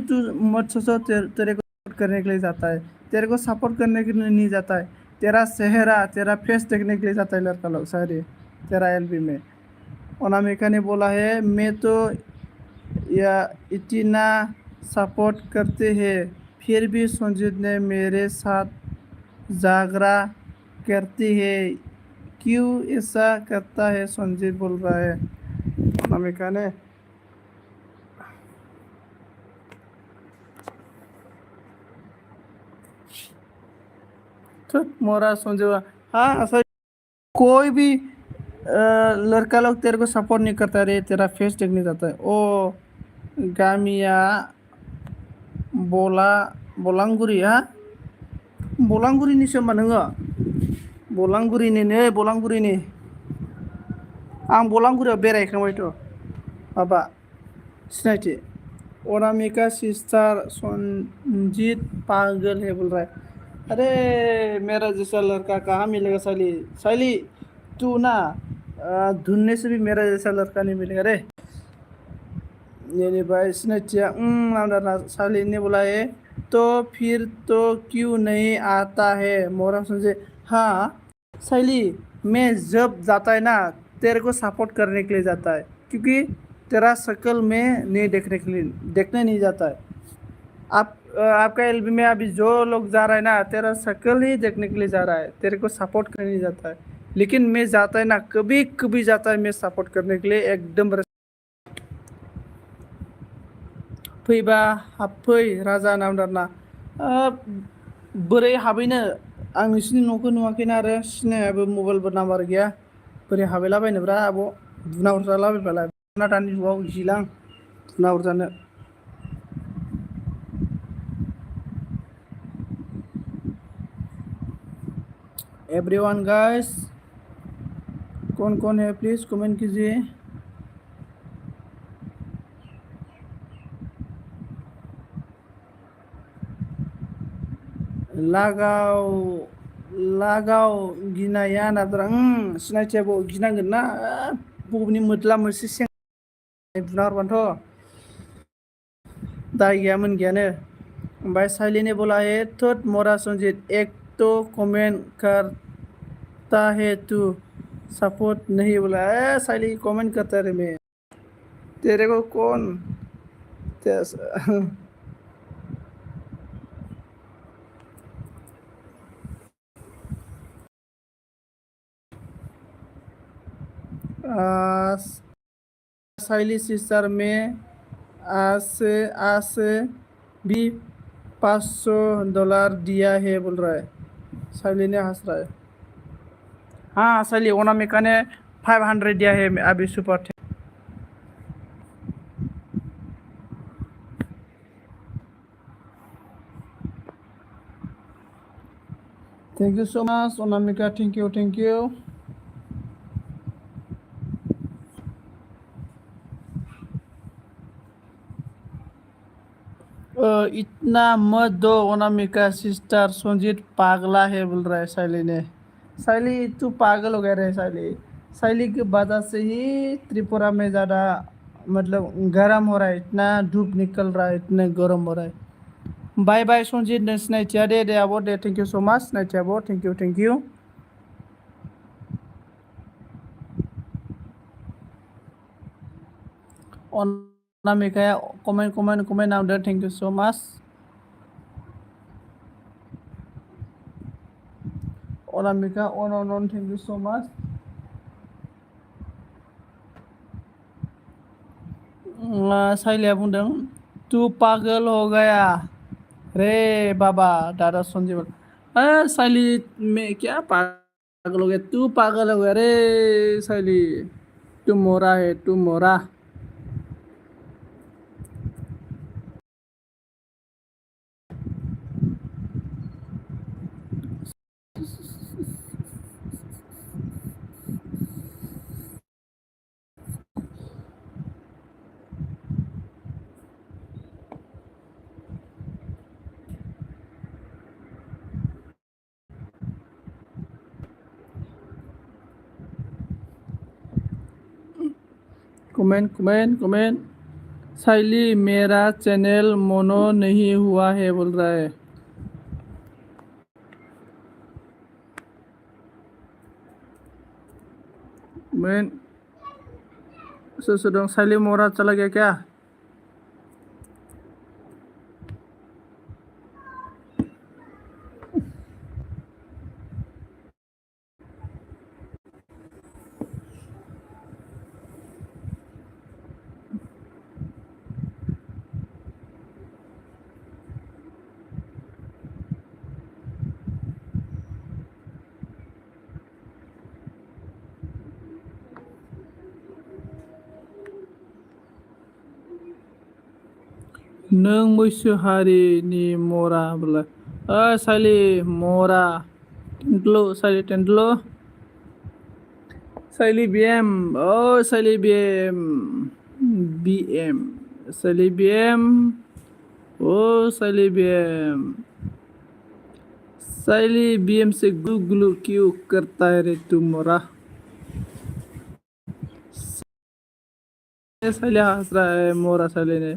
तू मत सोचो तेरे को सपोर्ट करने के लिए जाता है, तेरे को सपोर्ट करने के लिए नहीं जाता है। तेरा चेहरा तेरा फेस देखने के लिए जाता है लड़का लोग सारे तेरा एलबी में। अनामिका ने बोला है मैं तो या इतना सपोर्ट करते हैं फिर भी संजीत ने मेरे साथ झगड़ा करती है, क्यों ऐसा करता है संजीत बोल रहा है अनामिका ने। तो मोरा संजीव हाँ सर, कोई भी लड़का लोग तेरे को सपोर्ट नहीं करता रे, तेरा फेस देखने जाता है। ओ गामिया बलांगुरि हा बलांगुरिनि सोमबा नोङो बलांगुरिनि आं बलांगुरियाव बेरायखांबायथ' माबा सिनायथि। अनामिका सिस्टर संजीत पागल है बोल रहा है। अरे मेरा जैसा लड़का कहाँ मिलेगा साली, साली तू ना ढूंढने से भी मेरा जैसा लड़का नहीं मिलेगा रे। ये भाई सिनाइथिया आंदाना साली ने बोला है तो फिर तो क्यों नहीं आता है मोरा संजय। हाँ साली मैं जब जाता है ना तेरे को सपोर्ट करने के लिए जाता है, क्योंकि तेरा शक्ल में नहीं देखने नहीं जाता है। आपका एलबी में अभी जो लोग जा रहा है ना तेरा शक्ल ही देखने के लिए जा रहा है, तेरे को सपोर्ट करने नहीं जाता है। लेकिन मैं जाता है ना कभी कभी जाता है मैं सपोर्ट करने के लिए एकदम। फैबा हाबफै राजा नामदारना बोरै हाबैनो आं नोंसिनि न'खौ नुवाखैना आरो सिनायाबो मबाइलबो नाम्बार गैया, बोरै हाबैलाबायनोब्रा आब' बुना हरजालाबायबालाय ना दानि जुगाव गिलां बुना हरजानो। एवरीवन गाइस कौन है प्लीज कमेंट कीजिए। लागाव गिनाया नाद्रा सिनायथियाबो गिनांगोन ना बबेनि मोद्ला मोनसे सें बुना हरबानोथ' दाय गैयामोन गैयानो। ओमफ्राय साइली ने बोला है थोट मोरा संजीत एक तो कमेंट करता है तू सपोर्ट नहीं बोला है। साइली कमेंट करता रे मैं तेरे को कौन साइली सिस्टर में आज भी $500 दिया है बोल रहा है। साइली ने हंस रहा है। हाँ साइली अनामिका ने 500 दिया है अभी super. Thank you so much Anamika, thank you. इतना मत दो अनामिका सिस्टर संजीत पागला है बोल रहा है साइली ने। साइली तू पागल हो गया रे साइली, साइली की वजह से ही त्रिपुरा में ज़्यादा मतलब गर्म हो रहा है, इतना धूप निकल रहा है, इतना गर्म हो रहा है। बाय बाय संजीत ने सिनायथिया दे आब' दे थैंक यू सो मच सिनायथिया आब' thank you. Anamika comment now there. Thank you so much. Anamika on thank you so much. साइलिया बुंदों तू पागल हो गया रे बाबा दादा संजीव साइली में क्या पागल हो गया तू पागल हो गया रे साइली तू मोरा है तू मोरा कमेंट साइली मेरा चैनल मोनो नहीं हुआ है बोल रहा है कमेंट सुदों साइली मोरा चला गया क्या नों मैसो हारिनि मरा बोला साइली मरा टेंटलो साइली टेंटलो साइली बीएम साइली बीएम साइली बीएम साइली बीएम साइली बीएम से गुलू क्यों करता है रे तू मोरा साइली हंस रहा है मोरा साइली ने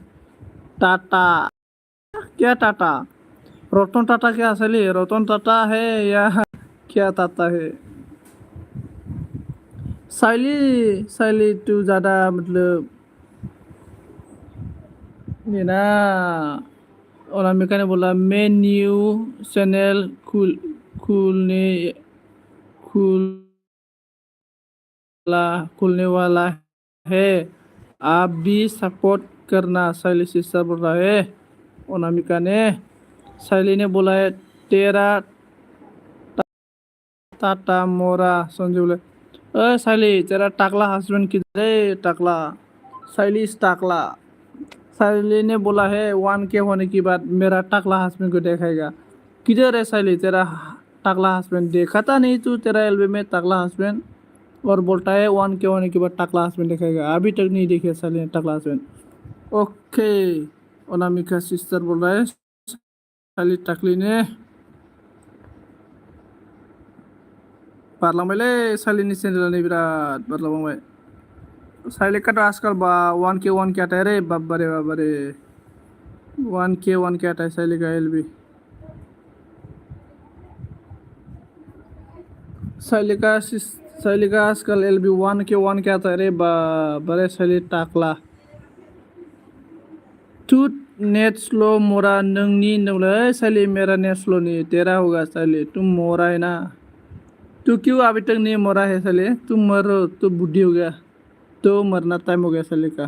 टाटा क्या टाटा रतन टाटा क्या साइली रतन टाटा है या क्या टाटा है साइली तू ज़्यादा मतलब ये ना अनामिका ने बोला मैं न्यू चैनल खुलने वाला है आप भी सपोर्ट करना साइली सिस्टर बोल रहा है अनामिका ने साइली ने बोला है तेरा टाटा मोरा संजय बोले साइली तेरा टाकला हस्बैंड किधर है टाकला साइली टाकला साइली ने बोला है 1K होने के बाद मेरा टाकला हस्बैंड को देखाएगा किधर है साइली तेरा टाकला हस्बैंड देखाता नहीं तू तेरा एल्बम में टाकला हस्बैंड और बोलता है 1K होने के बाद टाकला हस्बैंड देखाएगा अभी तक नहीं देखे साइली ने टाकला हस्बैंड ओके अनामिका सिस्टर बोल रहा है साइली टाकली ने बारलांबायलै साइलिनि चेनेलानो बिराद बारलांबाय साइलिकाथ' आजकाल 1K आताय रे बाबरे 1K आताय साइलिका एलबी साइलिका आजकल एलबी 1K आताय रे बाबरे साइलि टाकला तू नेट स्लो मोरा नोंनि नोंलै साइलि मेरा नेट स्लोनि तेरा होगा साइलि तू मोरा है ना तू क्यों अभी तक नहीं मरा है साले तू मरो तो बुढ़ी हो गया तो मरना टाइम हो गया साले का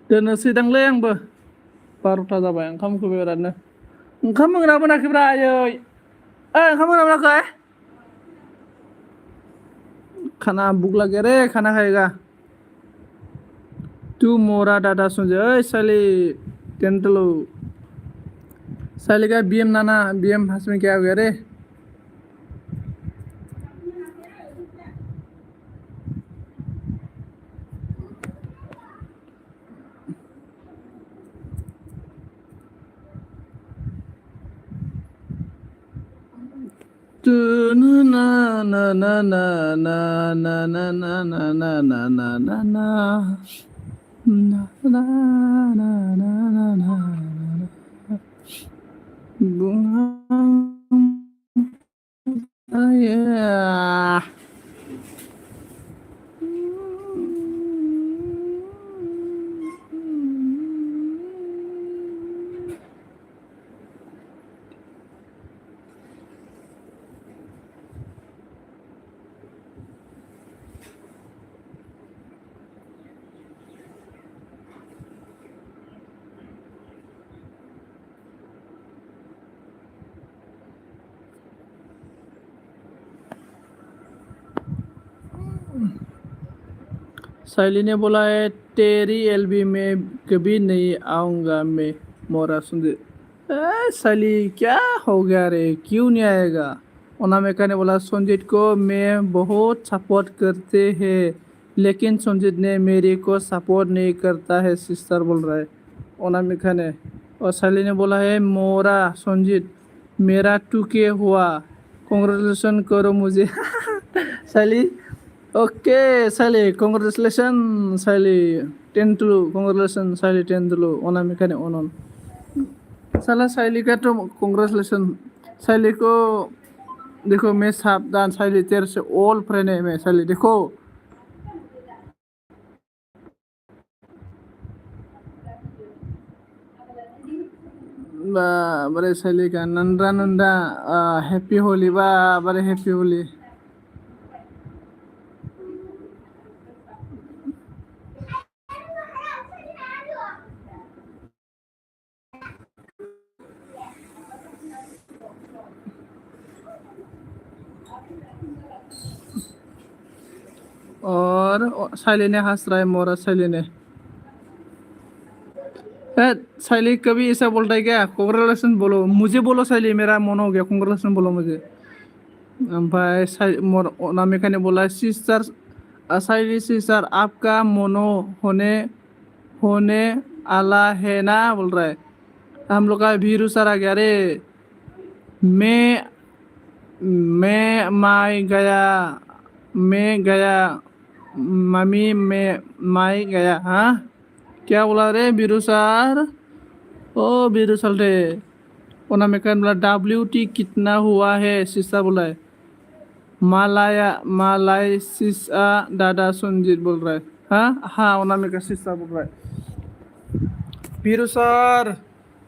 दोनोसै दांलै आंबो 12टा जाबाय ओंखामखौ बिरादनो ओंखाम मोना मोनाखैब्रा आयै ओंखाम मोना मोनाखै खाना भूख लगे रे खाना खाएगा तू मोरा दादा संजय साले टेंटलो साले का बीएम नाना बीएम हस्बैंड क्या हो गया रे na na na na na na na na na na na na na na na na na na bunga ayah साइली ने बोला है तेरी एलबी में कभी नहीं आऊंगा मैं मोरा सुंदर। साइली क्या हो गया रे, क्यों नहीं आएगा? अनामिका ने बोला संजीत को मैं बहुत सपोर्ट करते हैं लेकिन संजीत ने मेरे को सपोर्ट नहीं करता है, सिस्टर बोल रहा है अनामिका ने। और साइली ने बोला है मोरा संजीत मेरा 2K हुआ, कॉन्ग्रेचुलेशन करो मुझे। साइली ओके साइली कॉन्ग्रेचुलेशन साइली 10 तुलु कॉन्ग्रेचुलेशन साइली 10 तुलु अनामिका ने अनन। साला साइली का तो कॉन्ग्रेचुलेशन। साइली को देखो मैं सावधान, साइली तेरे से ओल्ड फ्रेंड है मैं, साइली देखो। बड़े साइली का नंदा नंदा हैप्पी होली बा, बड़े हैप्पी होली। और साइली ने हंस रहा है मोरा साइली ने। साइली कभी ऐसा बोलता है क्या? कॉन्ग्रेचुलेशन बोलो मुझे, बोलो साइली मेरा मन हो गया, कॉन्ग्रेचुलेशन बोलो मुझे। भाई अनामिका ने बोला सिस्टर साइली सिस्टर आपका मोनो होने होने आला है ना बोल रहा है। हम लोग का वीरू सर आ गया रे। मैं मैं गया, मैं गया मम्मी मैं गया। हाँ क्या बोला रे वीरू सर? ओ वीरू सर रे। अनामिका ने बोला WT कितना हुआ है सिस्टर बोला है। मालायसिसा दादा संजीत बोल रहा है। हाँ हाँ अनामिका सिस्टर बोल रहा है। वीरू सर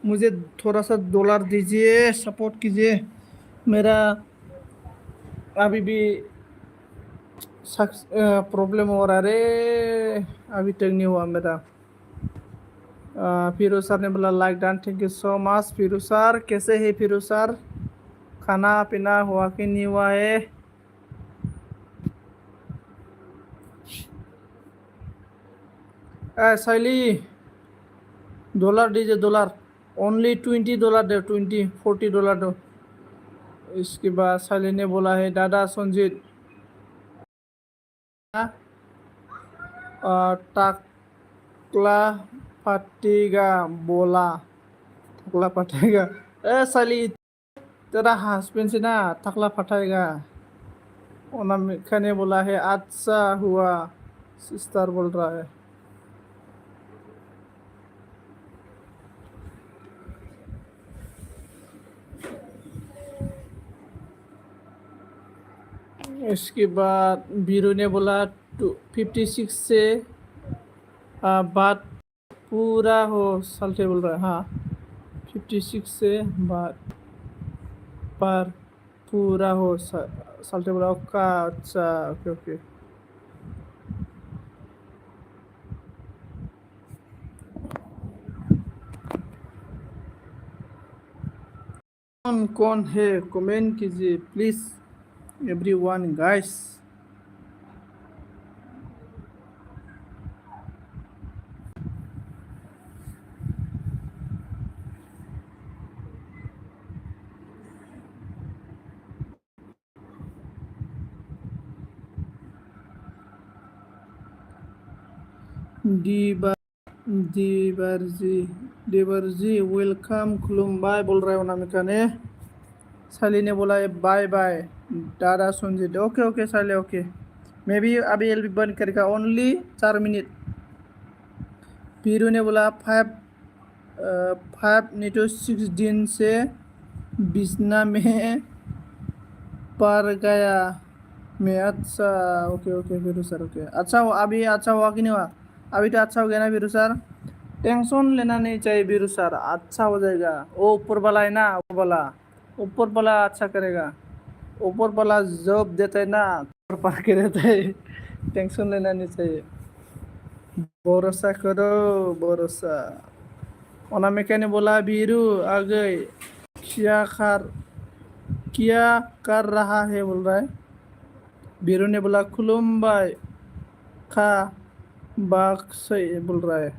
मुझे थोड़ा सा डॉलर दीजिए, सपोर्ट कीजिए, मेरा अभी भी प्रॉब्लम हो रहा है रे, अभी तक नहीं हुआ मेरा। फिरू सर ने बोला like Don, thank you so much. फिरू सर कैसे है? फिरू सर खाना पीना हुआ कि नहीं हुआ है? साइली डॉलर दीजिए, डॉलर ओनली $20 दो, $40 दो। इसके बाद साइली ने बोला है दादा संजीत टकला फटेगा बोला, टकला फटेगा। साइली तेरा हस्बैंड से ना टकला फटेगा। अनामिका ने बोला है अच्छा हुआ, सिस्टर बोल रहा है। इसके बाद बीरू ने बोला 56 से बात पूरा हो, साल्टे बोल रहा है। हाँ 56 से बात पर पूरा हो, साल्टे बोला ओका अच्छा ओके ओके। कौन कौन है कमेंट कीजिए प्लीज एवरीवन गाइस। देवरजी वेलकम खुलुमबाय बोल रहा है अनामिका ने। साली ने बोला है बाय बाय दादा संजीत। ओके ओके साली ओके, मैं भी अभी एलबी बंद करेगा, ओनली 4 मिनट। पीरू ने बोला 5 नहीं तो 6 दिन से बिस्ना में पड़ गया मैं। अच्छा ओके ओके वीरू सर ओके। अच्छा हो अभी, अच्छा हुआ कि नहीं हुआ? अभी तो अच्छा हो गया ना वीरू सर? टेंशन लेना नहीं चाहिए वीरू सर, अच्छा हो जाएगा। वो ऊपर वाला है ना, ऊपर वाला अच्छा करेगा। ऊपर वाला जॉब देता है ना, ऊपर पा के रहता है। टेंशन लेना नहीं चाहिए, भरोसा करो भरोसा। अनामिका ने बोला वीरू आ गई, क्या कर रहा है बोल रहा है। वीरू ने बोला खुलुमबाय खा बाग सही बोल रहा है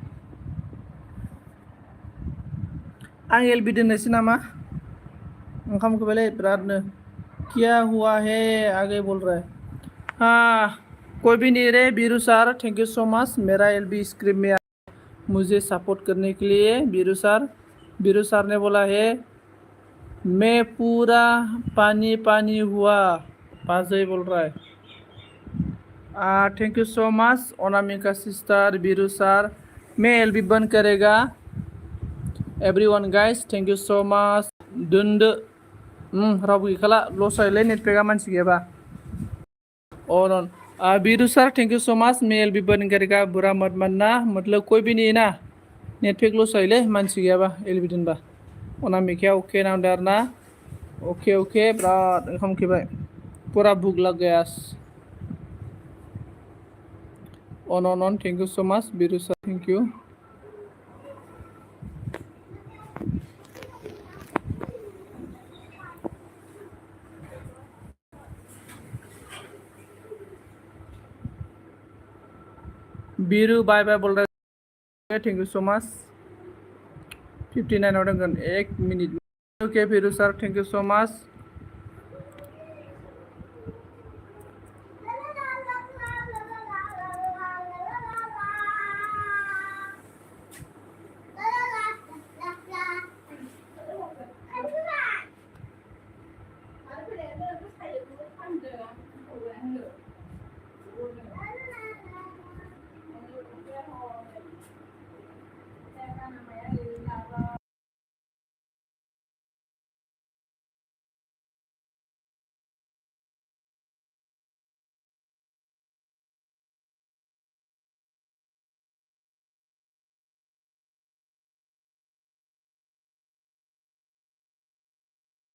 आं एलबी दोननोसै नामा ओंखामखौ बेले बिरादनो क्या हुआ है आगे बोल रहा है हाँ कोई भी नहीं रे Biru sir thank you so much मेरा एलबी स्क्रिप्ट में मुझे सपोर्ट करने के लिए बीरू सर ने बोला है मैं पूरा पानी पानी हुआ बाजै बोल रहा है thank you so much Anamika sister Biru sir मैं एलबी बंद करेगा everyone guys thank you so much दोनदो रावबो गैखाला लस जायोलै नेटपेकआ मानसि गैयाबा नन Biru sir thank you so much मैं एलबी बंद करेगा बुरा मत मानना मतलब कोई भी नहीं ना नेटपेक लस जायोलै मानसि गैयाबा एलबी दोनबा अनामिकाया अके नांदों आरो ना अके बिराद ओंखाम उखैबाय पूरा भुक लग गया अन thank you so much Biru sir thank you Biru bye bye बोल रहे थैंक यू सो मच 59 दोंगोन 1 minute okay Biru sir thank you so much